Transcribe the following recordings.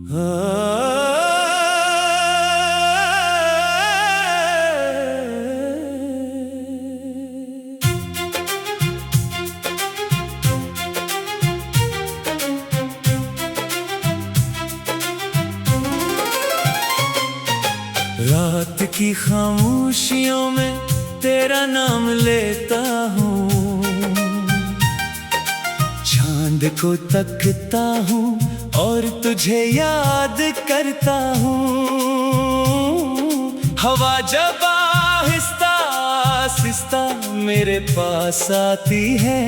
रात की खामोशियों में तेरा नाम लेता हूँ, चांद को तकता हूँ और तुझे याद करता हूँ। हवा जब आहिस्ता आहिस्ता मेरे पास आती है,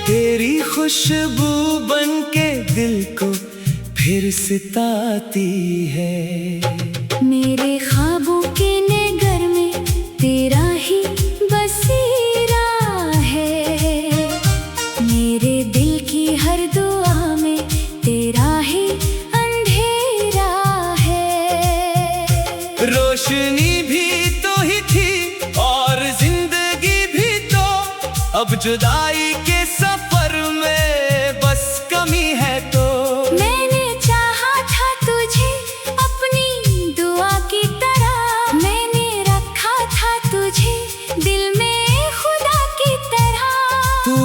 तेरी खुशबू बन के दिल को फिर सताती है। मेरे ख्वाबों के नगर में तेरा ही बसेरा है, मेरे दिल की हर दुआ में तेरा ही अंधेरा है। रोशनी भी तो ही थी और जिंदगी भी तो, अब जुदाई के सफर में बस कमी है तो।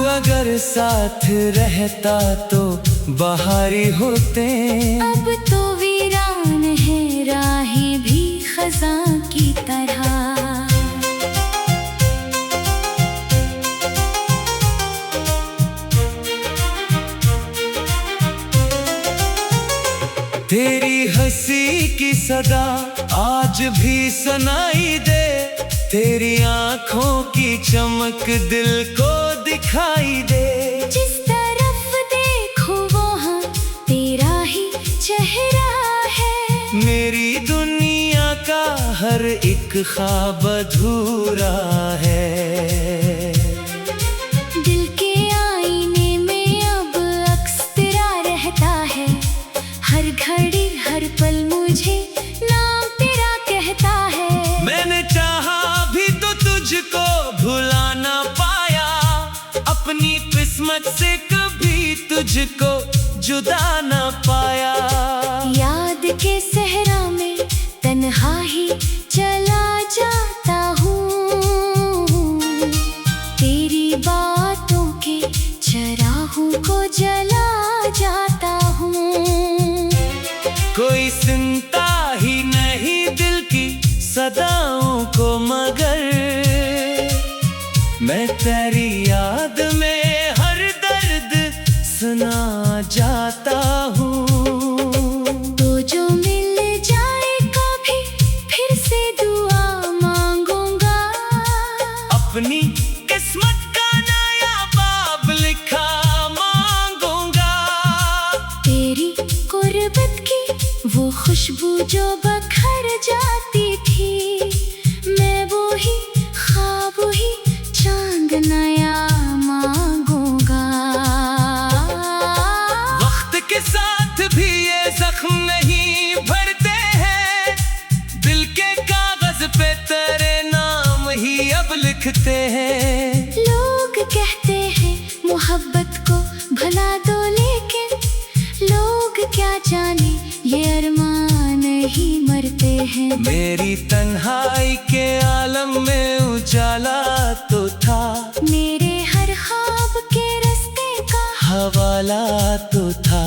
अगर साथ रहता तो बहारी होते, अब तो वीरान है राहें भी खज़ां की तरह। तेरी हंसी की सदा आज भी सुनाई दे, तेरी आँखों की चमक दिल को दिखाई दे। जिस तरफ देखो वहाँ तेरा ही चेहरा है, मेरी दुनिया का हर एक ख्वाब अधूरा है। दिल के आईने में अब अक्स तेरा रहता है, हर घड़ी हर पल मुझे नाम तेरा कहता है। मैंने चाहा भी तो तुझको भुला ना पाया, अपनी किस्मत से कभी तुझको जुदा ना पाया। याद के सहरा में तन्हा ही चला जाता हूँ, तेरी बातों के चराहों को जला जाता हूँ। कोई सुनता ही नहीं दिल की सदाओं को, मगर मैं तेरी याद में हर दर्द सुना जाता हूँ। तो जो मिल जाए कभी फिर से दुआ मांगूंगा, अपनी किस्मत का नया बाब लिखा मांगूंगा। तेरी गुर्बत की वो खुशबू जो बखर जाती थी, मैं वो ही ख्वाब ही चांद नया मांगूंगा। वक्त के साथ भी ये जख्म नहीं भरते हैं, दिल के कागज पे तेरे नाम ही अब लिखते हैं। लोग कहते हैं मोहब्बत को भुला दो, लेकिन लोग क्या जाने ये अरमान ही मरते हैं। मेरी तन्हाई के आलम में उजाला तो था, मेरे हर ख्वाब के रास्ते का हवाला तो था।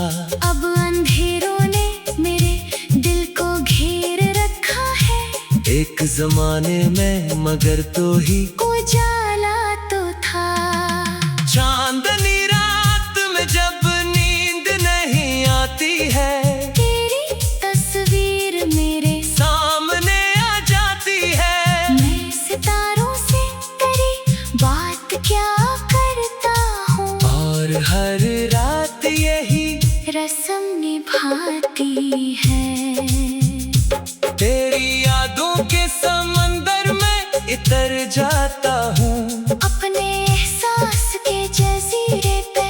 अब अंधेरों ने मेरे दिल को घेर रखा है, एक जमाने में मगर तो ही उजाला तो था। चांदनी रात में जब नींद नहीं आती है, तेरी तस्वीर मेरे सामने आ जाती है। मैं सितारों से तेरी बात क्या करता हूँ, और हर रात यही रस्म निभाती है। तेरी यादों के समंदर में इतर जाता हूँ, अपने एहसास के जजीरे पे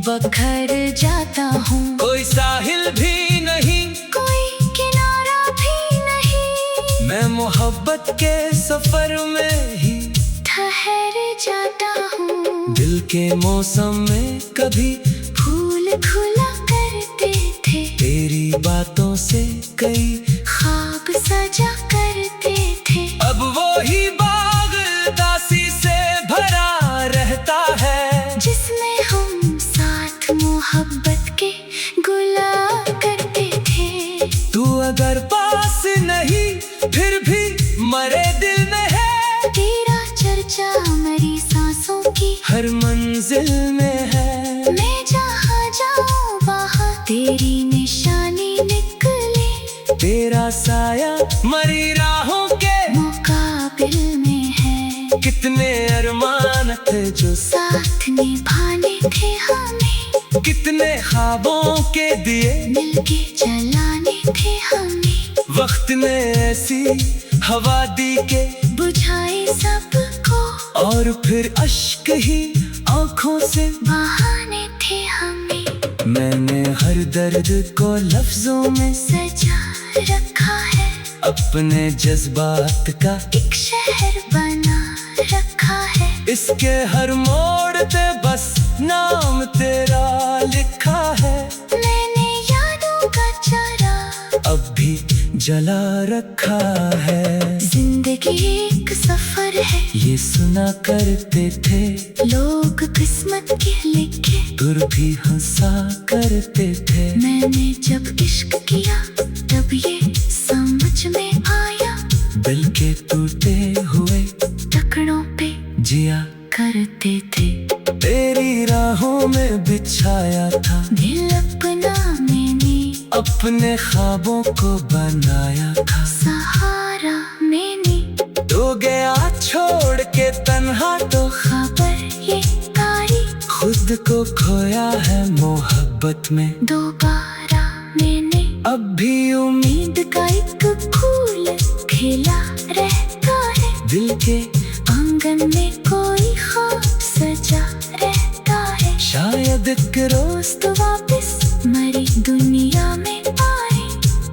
बखर जाता हूँ। कोई साहिल भी नहीं, कोई किनारा भी नहीं, मैं मोहब्बत के सफर में ही ठहर जाता हूँ। दिल के मौसम में कभी फूल खुला करते तेरी बातों से कई ख्वाब सजा करते थे। अब वो ही बाग दासी से भरा रहता है, जिसमें हम साथ मोहब्बत के गुला करते थे। तू अगर पास नहीं फिर भी मरे दिल में है, तेरा चर्चा मेरी सांसों की हर मंजिल में है। मैं जहाँ जाऊँ वहाँ तेरी निशानी निकले, तेरा साया मरी राहों के मुकाबिल में है। कितने अरमान थे जो साथ निभाने थे हमें, कितने ख्वाबों के दिए मिलके जलाने थे हमें। वक्त ने ऐसी हवा दी के बुझाए सबको, और फिर अश्क ही आंखों से बहाने थे हमें। मैंने हर दर्द को लफ्जों में सजा रखा है, अपने जज्बात का एक शहर बना रखा है। इसके हर मोड़ पे बस नाम तेरा लिखा है। मैंने यादों का चारा अब भी जला रखा है। जिंदगी एक सफर है, ये सुना करते थे लोग किस्मत के लिखे, दूर भी हंसा करते थे। मैंने जब इश्क किया तब ये समझ में आया, दिल के टूटे हुए टुकड़ों पे जिया करते थे। तेरी राहों में बिछाया था दिल अपना मैंने अपने ख्वाबों को बनाया था। सहारा मैंने तो गया छोड़ के तन्हा तो खबर ये तारी, खुद को खोया है मोहब्बत में दोबारा मैंने अब भी उम्मीद नींद का एक फूल खिला रहता है। दिल के आंगन में कोई ख्वाब सजा रहता है, शायद एक रोज तो वापस मरी दुनिया में आए।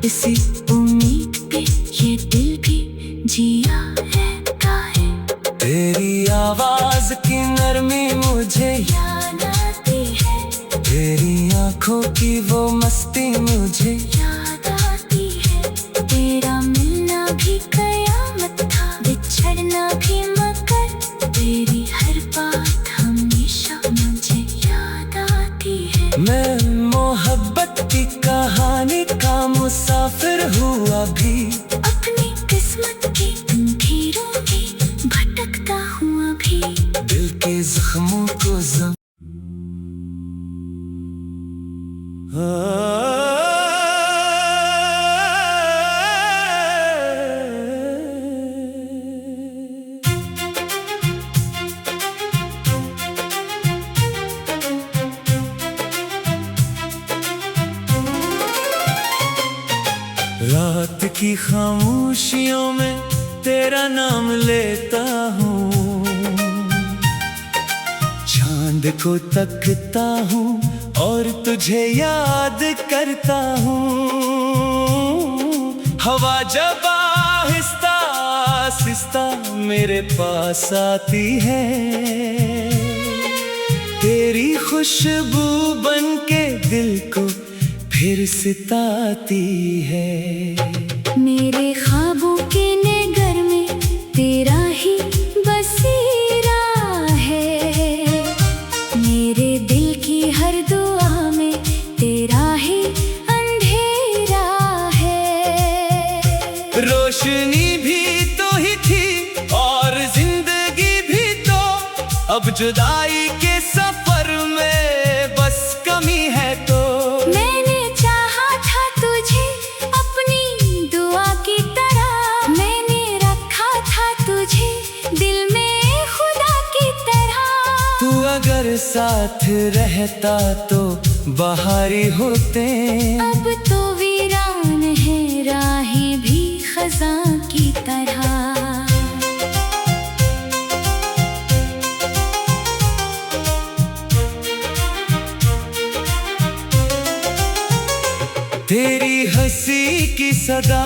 इसी उम्मीद पे ये दिल भी जिया रहता है। तेरी आवाज की नरमी मुझे याद आती है, तेरी आंखों की वो मस्ती मुझे याद आती है। तेरा मिलना भी कयामत था, बिछड़ना भी मगर तेरी हर बात हमेशा मुझे याद आती है। मैं मोहब्बत की कहानी का मुसाफिर हुआ भी, अपनी किस्मत की अंधेरों में भटकता हूँ अभी। दिल के जख्मों को रात की खामोशियों में तेरा नाम लेता हूँ, चांद को तकता हूँ और तुझे याद करता हूँ। हवा जब आहिस्ता आहिस्ता मेरे पास आती है, तेरी खुशबू बन के दिल को फिर सिताती है। मेरे ख्वाबों के नगर में तेरा ही बसेरा है, मेरे दिल की हर दुआ में तेरा ही अंधेरा है। रोशनी भी तो ही थी और जिंदगी भी तो, अब जुदाई के सफर में बस कमी है तो। मैंने चाहा था तुझे अपनी दुआ की तरह, मैंने रखा था तुझे दिल में खुदा की तरह। तू अगर साथ रहता तो बहारी होते, अब तो वीरान है राहें भी खज़ां की तरह। तेरी हंसी की सदा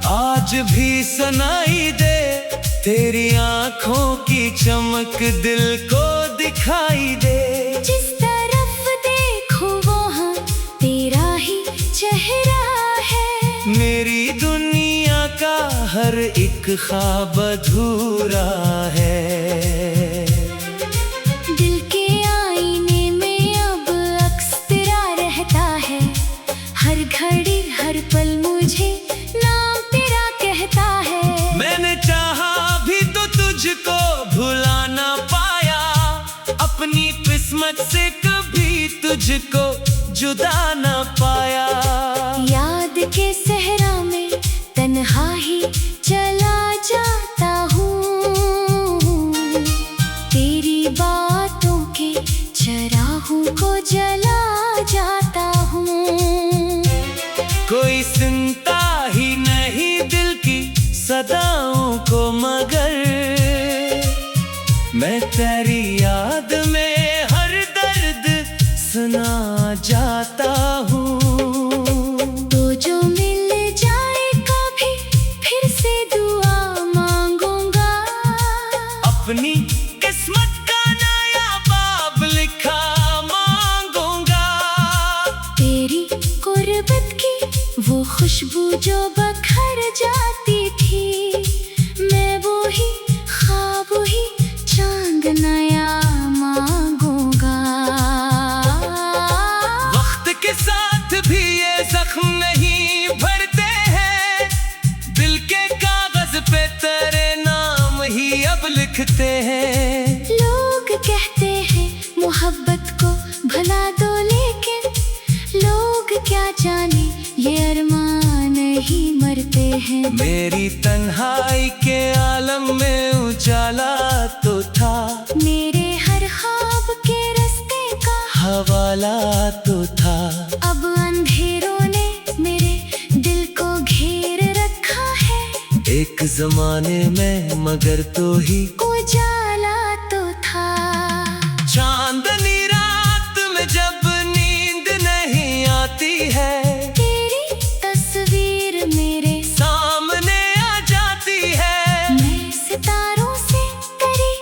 आज भी सुनाई दे, तेरी आंखों की चमक दिल को दिखाई दे। जिस तरफ देखो वहाँ तेरा ही चेहरा ख्वाब अधूरा है। दिल के आईने में अब अक्स तेरा रहता है, हर घड़ी हर पल मुझे नाम तेरा कहता है। मैंने चाहा भी तो तुझको भुला ना पाया, अपनी किस्मत से कभी तुझको जुदा ना पाया। याद के सहरा में तन्हा ही चला जाता हूँ, तेरी बातों के चराहों को जला जाता हूँ। कोई सुनता ही नहीं दिल की सदाओं को, मगर मैं तेरी याद में हर दर्द सुना जाता हूँ। तो जो मिल जाए कभी फिर से दुआ मांगूंगा, अपनी किस्मत का नया बाब लिखा मांगूंगा। तेरी गुर्बत की वो खुशबू जो बखर जाती थी, मैं वो ही ख्वाब ही चांद नया मांगूंगा। वक्त के साथ भी ये जख्म नहीं भरते हैं, दिल के कागज पे तेरे नाम ही अब लिखते हैं। लोग कहते हैं मोहब्बत को भुला दो, लेकिन लोग क्या जाने ये अरमान ही मरते हैं। मेरी तन्हाई के आलम में उजाला तो था, मेरे हर ख्वाब के रास्ते का हवाला तो था। अब अंधेरों ने मेरे दिल को घेर रखा है, एक जमाने में मगर तो ही उजाला तो था। चांदनी रात में जब नींद नहीं आती है, तेरी तस्वीर मेरे सामने आ जाती है। मैं सितारों से तेरी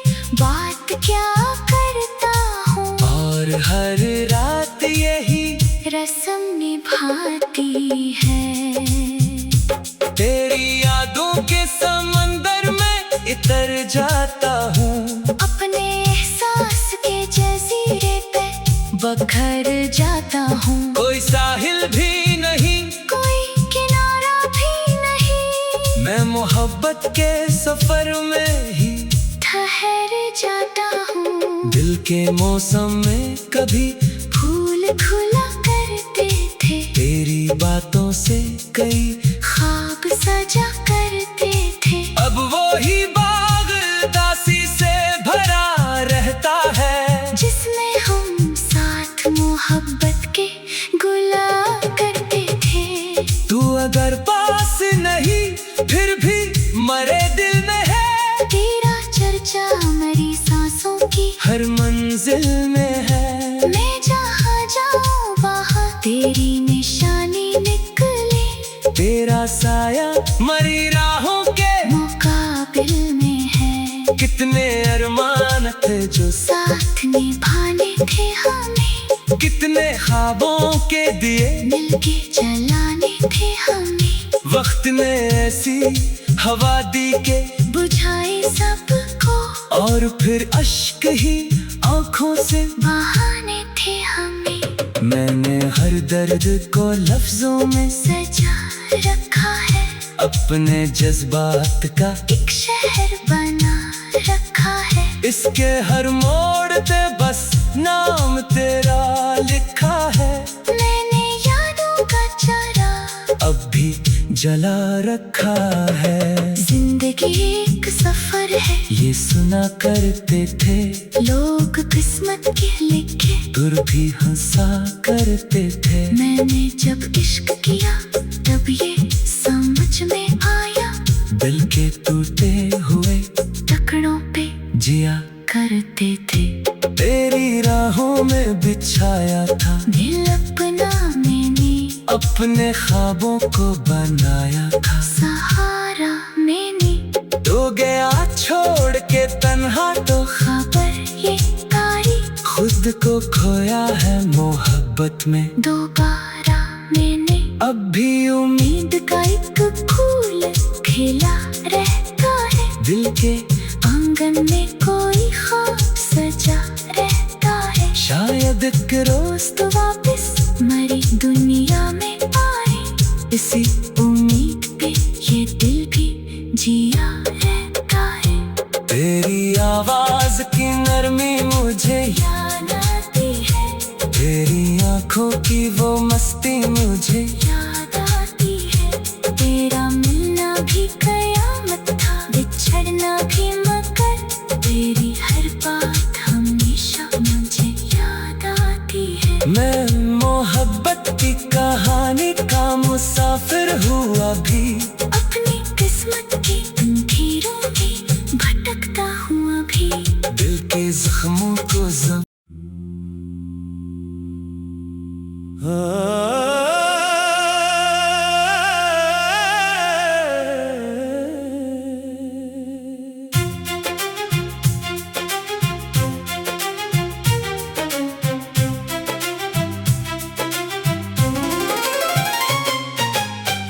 बात क्या करता हूँ, और हर रात यही रस्म निभाती है। तेरी यादों के समंदर में इतर जाता हूँ, अपने एहसास के जजीरे पे बखर जाता हूँ। कोई साहिल भी नहीं, कोई किनारा भी नहीं, मैं मोहब्बत के सफर में ही ठहर जाता हूँ। दिल के मौसम में कभी फूल खुला करते थे, तेरी बातों से कई ख्वाब सजा करते थे। अब वो ही बाग दासी से भरा रहता है, जिसमें हम साथ मोहब्बत के गुला करते थे। तू अगर पास नहीं फिर भी मरे दिल में है, तेरा चर्चा मेरी सांसों की हर मंजिल में है। मैं जहाँ जाऊँ वहाँ तेरी निशानी निकले, तेरा साया मरी राहों के मुकाबिल में है। कितने अरमान थे जो साथ निभाने थे हमें, कितने ख्वाबों के दिए मिलके जलाने थे हमें। वक्त ने ऐसी हवा दी के बुझाए सबको, और फिर अश्क ही आंखों से बहाने थे हमें। मैंने हर दर्द को लफ्जों में सजा रखा है, अपने जज्बात का एक शहर बना रखा है। इसके हर मोड़ पे बस नाम तेरा लिखा है। मैंने यादों का चारा अब भी जला रखा है। जिंदगी एक सफर है, ये सुना करते थे लोग किस्मत के लिखे, दूर भी हंसा करते थे। मैंने जब इश्क किया तब ये समझ में आया, दिल के टूटे हुए टुकड़ों पे जिया करते थे। तेरी राहों में बिछाया था दिल अपना मैंने, अपने ख्वाबों को बनाया था। सहारा मैंने तो गया छोड़ के तन्हा, तो खबर ये तारी खुद को खोया है मोहब्बत में दोबारा मैंने। अब भी उम्मीद ईद का एक फूल खिला रहता दिल के आंगन में कोई ख्वाब सजा रहता है, शायद एक रोज तो वापस मरी दुनिया में आए, इसी उम्मीद पे ये दिल भी जिया रहता है। तेरी आवाज की नरमी मुझे याद आती है, तेरी आंखों की वो मस्ती मुझे याद आती है। तेरा मिलना भी कयामत था, बिछड़ना भी मगर, तेरी हर बात हमेशा मुझे याद आती है। मैं मोहब्बत की कहानी का मुसाफिर हुआ भी, अपनी किस्मत की अंधेरों में भटकता हूँ अभी। दिल के जख्मों को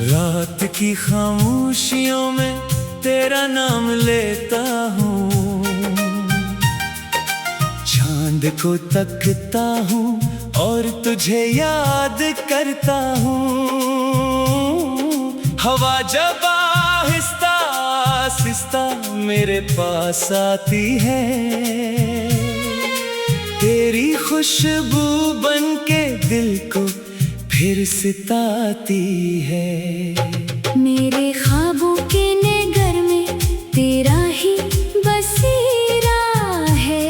रात की खामोशियों में तेरा नाम लेता हूँ, चांद को तकता हूँ और तुझे याद करता हूँ। हवा जब आहिस्ता आहिस्ता मेरे पास आती है, तेरी खुशबू बन के दिल को फिर सिताती है। मेरे ख्वाबों के नगर में तेरा ही बसेरा है,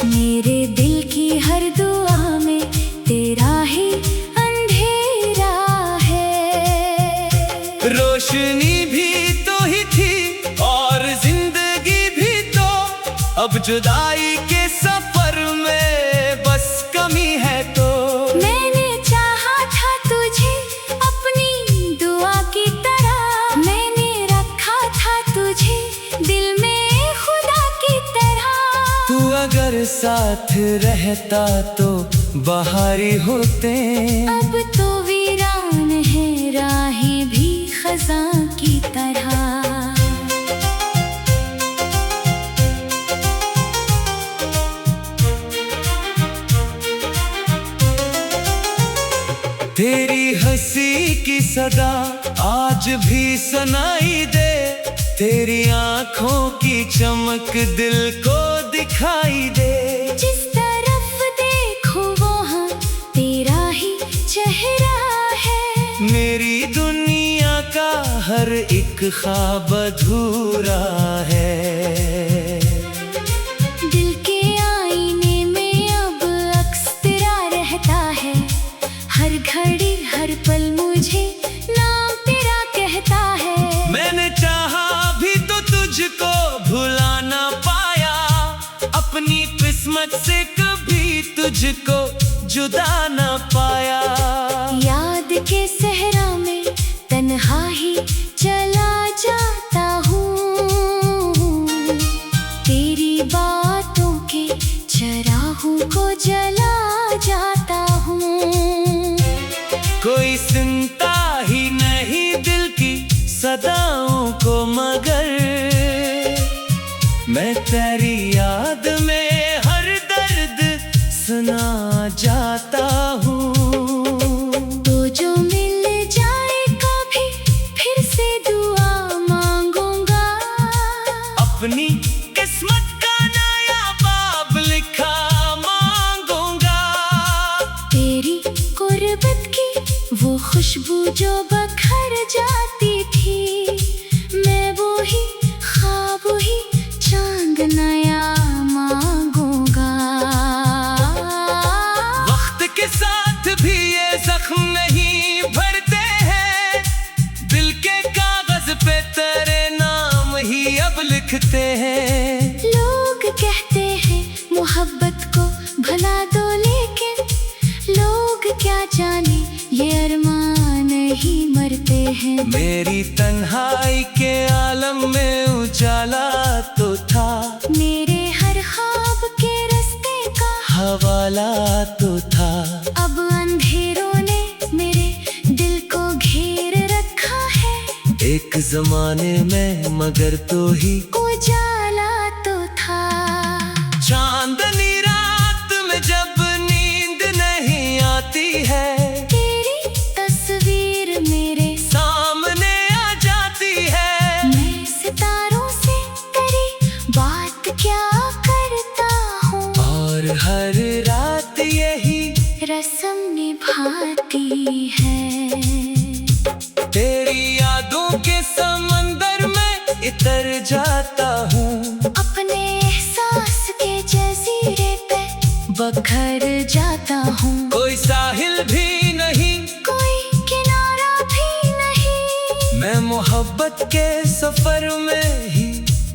मेरे दिल की हर दुआ में तेरा ही अंधेरा है। रोशनी भी तो ही थी और जिंदगी भी तो, अब जुदाई के सफर में बस कमी है तो। मैंने चाहा था तुझे अपनी दुआ की तरह, मैंने रखा था तुझे दिल में खुदा की तरह। तू अगर साथ रहता तो बहारी होते, अब तो वीरान है राहें भी खज़ां की तरह। तेरी हंसी की सदा आज भी सुनाई दे, तेरी आंखों की चमक दिल को दिखाई दे। जिस तरफ देखो वहाँ तेरा ही चेहरा है, मेरी दुनिया का हर एक ख्वाब अधूरा है। दिल के आईने में अब अक्स तेरा रहता है, हर घड़ी हर पल मुझे नाम तेरा कहता है। मैंने चाहा भी तो तुझको भुला ना पाया, अपनी किस्मत से कभी तुझको जुदा ना पाया। याद के सहरा में तन्हा ही चला जाता हूँ, तेरी बातों के चराहों को जला जाता हूँ। कोई सुनता ही नहीं दिल की सदाओं को, मगर मैं तेरी याद में हर दर्द सुना जाता हूँ। तो जो मिल जाए कभी फिर से दुआ मांगूंगा, अपनी किस्मत का नया बाब लिखा मांगूंगा। तेरी गुर्बत की वो खुशबू जो बखर जाती थी, मैं वो ही ख्वाब ही चांद नया मांगूंगा। वक्त के साथ भी ये जख्म नहीं भरते हैं, दिल के कागज पे तेरे नाम ही अब लिखते हैं। लोग कहते हैं मोहब्बत को भुला दो, लेकिन लोग क्या जाने ये अरमान ही मरते हैं। मेरी तन्हाई के आलम में उजाला तो था, मेरे हर ख्वाब के रास्ते का हवाला तो था। अब अंधेरों ने मेरे दिल को घेर रखा है, एक जमाने में मगर तो ही उजाला तो था। चांदनी रात में जब नींद नहीं आती है, तेरी तस्वीर मेरे सामने आ जाती है। मैं सितारों से करी बात क्या करता हूँ, और हर रात यही रस्म निभाती है। तेरी यादों के समंदर में इतर जाता हूँ, अपने एहसास के जजीरे पे बखर जाता हूँ। कोई साहिल भी नहीं, कोई किनारा भी नहीं, मैं मोहब्बत के सफर में ही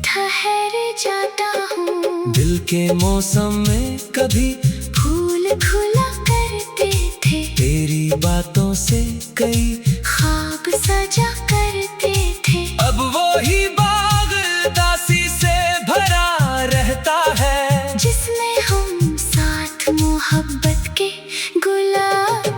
ठहर जाता हूँ। दिल के मौसम में कभी फूल खुला करते थे, तेरी बातों से कई ख्वाब सजा करते थे। अब वो ही बाग दासी से भरा रहता है, जिसमें हम साथ मोहब्बत के गुला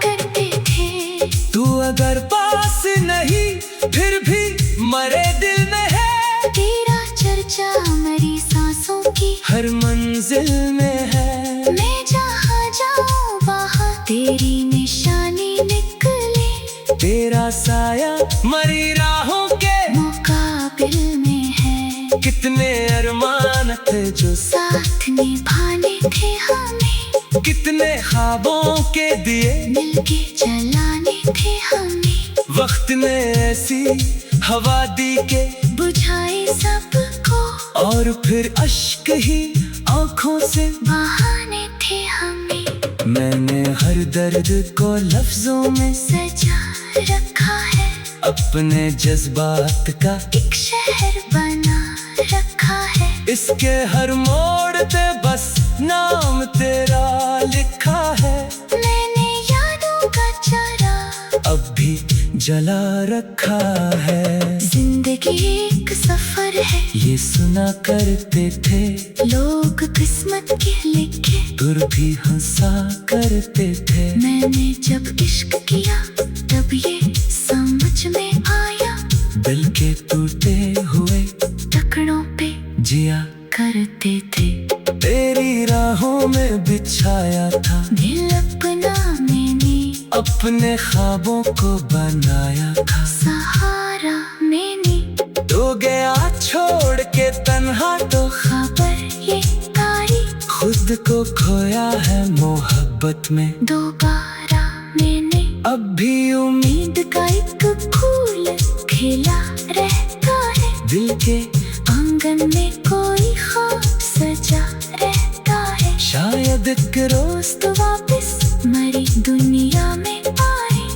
करते थे। तू अगर पास नहीं फिर भी मरे दिल में है, तेरा चर्चा मरी सांसों की हर मंजिल में है। मैं जहाँ जाऊँ वहाँ तेरी निशानी निकले, तेरा साया मरी राहों के मुकाबिल में है। कितने अरमान थे जो साथ निभाने थे हमें, कितने ख्वाबों के दिए मिलके जलाने थे हमें। वक्त ने ऐसी हवा दी के बुझाए सबको, और फिर अश्क ही आंखों से बहाने थे हमें। मैंने हर दर्द को लफ्जों में सजा रखा है, अपने जज्बात का एक शहर बना रखा है। इसके हर मोड़ पे बस नाम तेरा लिखा है। मैंने यादों का चारा अब भी जला रखा है। जिंदगी एक सफर है, ये सुना करते थे लोग किस्मत के लिखे, दूर भी हंसा करते थे। मैंने जब इश्क किया तब ये समझ में आया, दिल के टूटे हुए टुकड़ों पे जिया करते थे। तेरी राहों में बिछाया था दिल अपना मैंने अपने ख्वाबों को बनाया था। सहारा मैंने तो गया छोड़ के तन्हा तो खबर ये तारी, खुद को खोया है मोहब्बत में दोबारा मैंने अब भी उम्मीद नींद का एक फूल खिला रहता है। दिल के आंगन में कोई ख्वाब सजा रहता है, शायद एक रोज तो वापस मरी दुनिया में आए।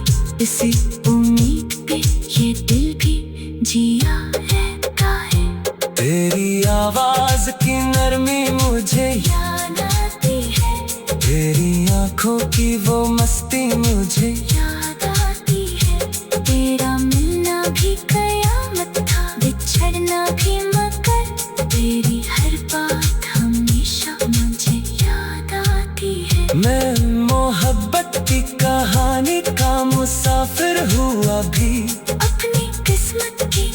इसी उम्मीद पे ये दिल भी जिया रहता है। तेरी आवाज की नरमी मुझे याद आती है, तेरी आंखों की वो मस्ती मुझे याद आती है। तेरा मिलना भी कयामत था, बिछड़ना भी मगर तेरी हर बात हमेशा मुझे याद आती है। मैं मोहब्बत की कहानी का मुसाफिर हुआ भी अपनी किस्मत की